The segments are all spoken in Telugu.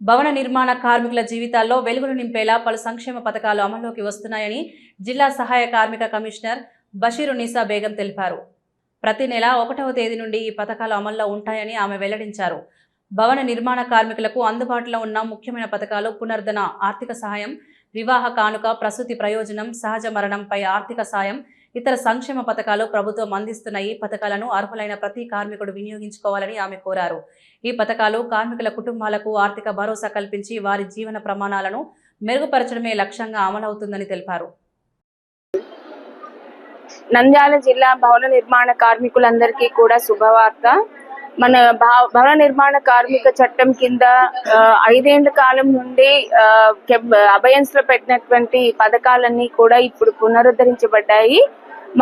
భవన నిర్మాణ కార్మికుల జీవితాల్లో వెలుగులు నింపేలా పలు సంక్షేమ పథకాలు అమల్లోకి వస్తున్నాయని జిల్లా సహాయ కార్మిక కమిషనర్ బషీరునిసా బేగం తెలిపారు. ప్రతి నెల 1వ తేదీ నుండి ఈ పథకాలు అమల్లో ఉంటాయని ఆమె వెల్లడించారు. భవన నిర్మాణ కార్మికులకు అందుబాటులో ఉన్న ముఖ్యమైన పథకాలు పునర్ధన ఆర్థిక సహాయం, వివాహ కానుక, ప్రసూతి ప్రయోజనం, సహజ మరణంపై ఆర్థిక సాయం, ఇతర సంక్షేమ పథకాలు ప్రభుత్వం అందిస్తున్న ఈ పథకాలను అర్హులైన ప్రతి కార్మికుడు వినియోగించుకోవాలని ఆమె కోరారు. ఈ పథకాలు కార్మికుల కుటుంబాలకు ఆర్థిక భరోసా కల్పించి వారి జీవన ప్రమాణాలను మెరుగుపరచడమే లక్ష్యంగా అమలవుతుందని తెలిపారు. నంద్యాల జిల్లా భవన నిర్మాణ కార్మికులందరికీ కూడా శుభవార్త. మన భవన నిర్మాణ కార్మిక చట్టం కింద 5 ఏళ్ల కాలం నుండి అబయన్స్ లో పెట్టినటువంటి పథకాలన్నీ కూడా ఇప్పుడు పునరుద్ధరించబడ్డాయి.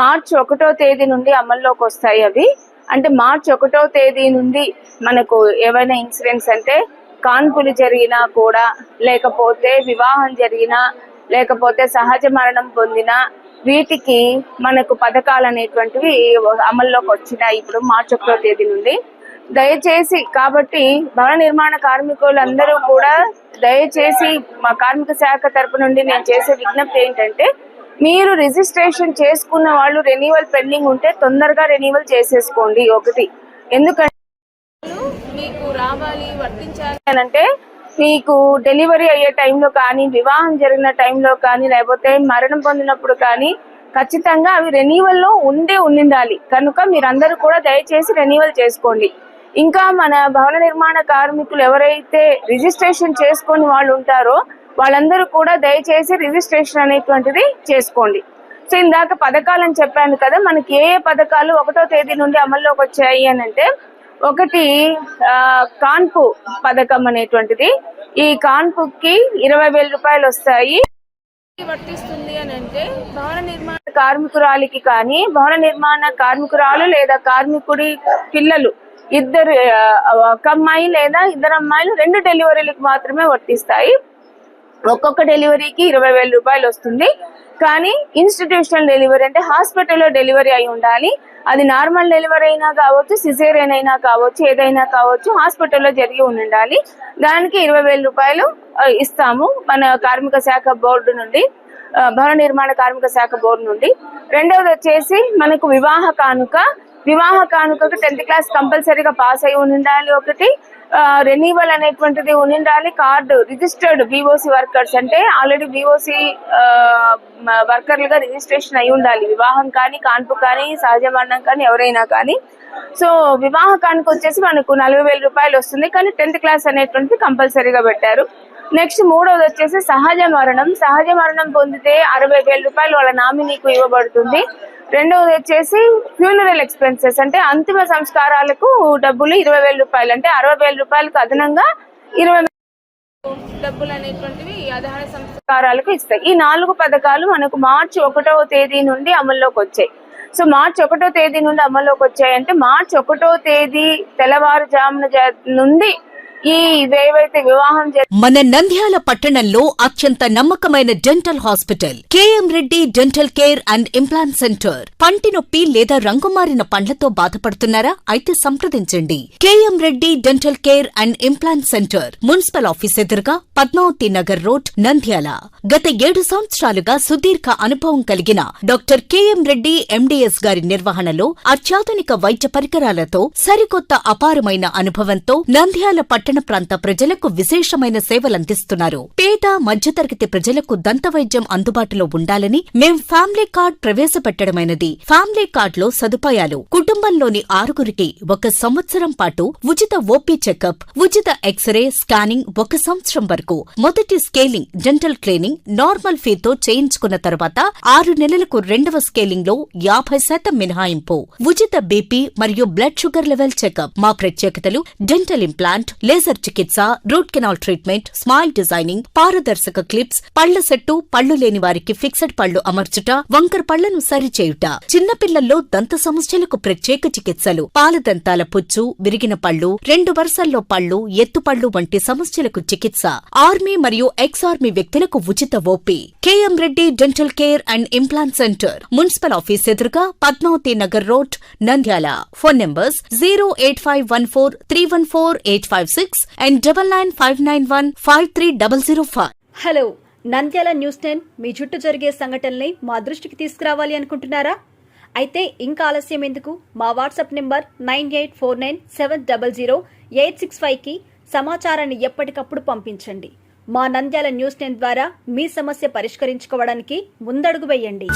మార్చి 1వ తేదీ నుండి అమల్లోకి వస్తాయి. అవి అంటే మార్చి 1వ తేదీ నుండి మనకు ఏవైనా ఇన్సిడెంట్స్ అంటే కాన్పులు జరిగినా కూడా, లేకపోతే వివాహం జరిగినా, లేకపోతే సహజ మరణం పొందినా వీటికి మనకు పథకాలు అనేటువంటివి అమల్లోకి వచ్చినాయి ఇప్పుడు మార్చి 1వ తేదీ నుండి. దయచేసి కాబట్టి భవన నిర్మాణ కార్మికులందరూ కూడా దయచేసి మా కార్మిక శాఖ తరపు నుండి నేను చేసే విజ్ఞప్తి ఏంటంటే, మీరు రిజిస్ట్రేషన్ చేసుకున్న వాళ్ళు రెన్యువల్ పెండింగ్ ఉంటే తొందరగా రెన్యువల్ చేసేసుకోండి. ఒకటి, ఎందుకంటే మీకు రావాలి వర్తించాలి అని అంటే మీకు డెలివరీ అయ్యే టైంలో కానీ, వివాహం జరిగిన టైంలో కానీ, లేకపోతే మరణం పొందినప్పుడు కానీ ఖచ్చితంగా అవి రెన్యువల్లో ఉండాలి. కనుక మీరందరూ కూడా దయచేసి రెన్యువల్ చేసుకోండి. ఇంకా మన భవన నిర్మాణ కార్మికులు ఎవరైతే రిజిస్ట్రేషన్ చేసుకొని వాళ్ళు ఉంటారో వాళ్ళందరూ కూడా దయచేసి రిజిస్ట్రేషన్ అనేటువంటిది చేసుకోండి. సో ఇందాక పథకాలని చెప్పాను కదా, మనకి ఏ పథకాలు 1వ తేదీ నుండి అమల్లోకి వచ్చాయి అని అంటే, ఒకటి కాన్పు పథకం అనేటువంటిది. ఈ కాన్పుకి 20,000 రూపాయలు వస్తాయి. వర్తిస్తుంది అని అంటే భవన నిర్మాణ కార్మికురాలికి కానీ, భవన నిర్మాణ కార్మికురాలు లేదా కార్మికుడి పిల్లలు ఇద్దరు, ఒక అమ్మాయి లేదా ఇద్దరు అమ్మాయిలు 2 డెలివరీలకు మాత్రమే వర్తిస్తాయి. ఒక్కొక్క డెలివరీకి 20,000 రూపాయలు వస్తుంది. కానీ ఇన్స్టిట్యూషనల్ డెలివరీ అంటే హాస్పిటల్లో డెలివరీ అయి ఉండాలి. అది నార్మల్ డెలివరీ అయినా కావచ్చు, సిజేరియన్ అయినా కావచ్చు, ఏదైనా కావచ్చు, హాస్పిటల్లో జరిగి ఉండాలి. దానికి 20,000 రూపాయలు ఇస్తాము మన కార్మిక శాఖ బోర్డు నుండి, భవన నిర్మాణ కార్మిక శాఖ బోర్డు నుండి. రెండవది వచ్చేసి మనకు వివాహ కానుక. వివాహ కానుకకు 10th క్లాస్ కంపల్సరీగా పాస్ అయి ఉండాలి. ఒకటి, రెన్యువల్ అనేటువంటిది ఉండాలి. కార్డు రిజిస్టర్డ్ బీఓసి వర్కర్స్ అంటే ఆల్రెడీ బీఓసి వర్కర్లుగా రిజిస్ట్రేషన్ అయి ఉండాలి. వివాహం కానీ, కాన్పు కానీ, సహజ మరణం కానీ, ఎవరైనా కానీ. సో వివాహ కానుక వచ్చేసి మనకు 40,000 రూపాయలు వస్తుంది. కానీ 10th క్లాస్ అనేటువంటిది కంపల్సరీగా పెట్టారు. నెక్స్ట్ మూడవది వచ్చేసి సహజ మరణం. సహజ మరణం పొందితే 60,000 రూపాయలు వాళ్ళ నామినీకు ఇవ్వబడుతుంది. రెండవది వచ్చేసి ఫ్యూనరల్ ఎక్స్పెన్సెస్ అంటే అంతిమ సంస్కారాలకు డబ్బులు 20,000 రూపాయలు. అంటే 60,000 రూపాయలకు అదనంగా 20,000 డబ్బులు అనేటువంటివి ఆధార సంస్కారాలకు ఇస్తాయి. ఈ 4 పథకాలు మనకు మార్చి 1వ తేదీ నుండి అమల్లోకి వచ్చాయి. సో మార్చి 1వ తేదీ నుండి అమల్లోకి వచ్చాయంటే మార్చి 1వ తేదీ తెల్లవారుజామున నుండి ఏవైతే వివాహం మన నంద్యాల పట్టణంలో అత్యంత నమ్మకమైన dental hospital KM Reddy dental care and implant centre. పంటి నొప్పి లేదా రంగుమారిన పండ్లతో బాధపడుతున్నారా? అయితే సంప్రదించండి. KM Reddy dental care and implant centre, municipal office ఎదురుగా, పద్మావతి నగర్ రోడ్, నంద్యాల. గత 7 సంవత్సరాలుగా సుదీర్ఘ అనుభవం కలిగిన డాక్టర్ కేఎం రెడ్డి ఎండిఎస్ గారి నిర్వహణలో అత్యాధునిక వైద్య పరికరాలతో, సరికొత్త అపారమైన అనుభవంతో నంద్యాల పట్టణ ప్రాంత ప్రజలకు విశేషమైన సేవలందిస్తున్నారు. పేద మధ్యతరగతి ప్రజలకు దంత వైద్యం అందుబాటులో ఉండాలని మేం ఫ్యామిలీ కార్డ్ ప్రవేశపెట్టడమైనది. ఫ్యామిలీ కార్డ్ లో సదుపాయాలు: కుటుంబంలోని 6గురికి 1 సంవత్సరం పాటు ఉచిత ఓపీ చెకప్, ఉచిత ఎక్స్రే స్కానింగ్ 1 సంవత్సరం వరకు, మొదటి స్కేలింగ్ డెంటల్ క్లీనింగ్ నార్మల్ ఫీతో చేయించుకున్న తర్వాత 6 నెలలకు 2వ స్కేలింగ్ లో 50% మినహాయింపు, ఉచిత బీపీ మరియు బ్లడ్ షుగర్ లెవెల్ చెకప్. మా ప్రత్యేకతలు: డెంటల్ ఇంప్లాంట్, లేజర్ చికిత్స, root canal treatment, smile designing, పారదర్శక క్లిప్స్, పళ్ల సెట్టు, పళ్లు లేని వారికి ఫిక్సెడ్ పళ్లు అమర్చుట, వంకర పళ్లను సరిచేయుట, చిన్నపిల్లల్లో దంత సమస్యలకు ప్రత్యేక చికిత్సలు, పాలదంతాల పుచ్చు, విరిగిన పళ్లు, 2 వరుసల్లో పళ్లు, ఎత్తుపళ్లు వంటి సమస్యలకు చికిత్స, ఆర్మీ మరియు ఎక్స్ ఆర్మీ వ్యక్తులకు ఉచిత OP. KM Reddy dental care and implant centre, municipal office ఎదురుగా, Padmavati Nagar road, Nandyal. Phone numbers 08514314856 6 and 9959915305. Hello, Nandyal news 10 మీ చుట్టూ జరిగే సంఘటనల్ని మా దృష్టికి తీసుకురావాలి అనుకుంటున్నారా? అయితే ఇంకా ఆలస్యం ఎందుకు? మా వాట్సాప్ నెంబర్ 9849700865కి సమాచారాన్ని ఎప్పటికప్పుడు పంపించండి. మా నంద్యాల న్యూస్ 10 ద్వారా మీ సమస్య పరిష్కరించుకోవడానికి ముందడుగు వేయండి.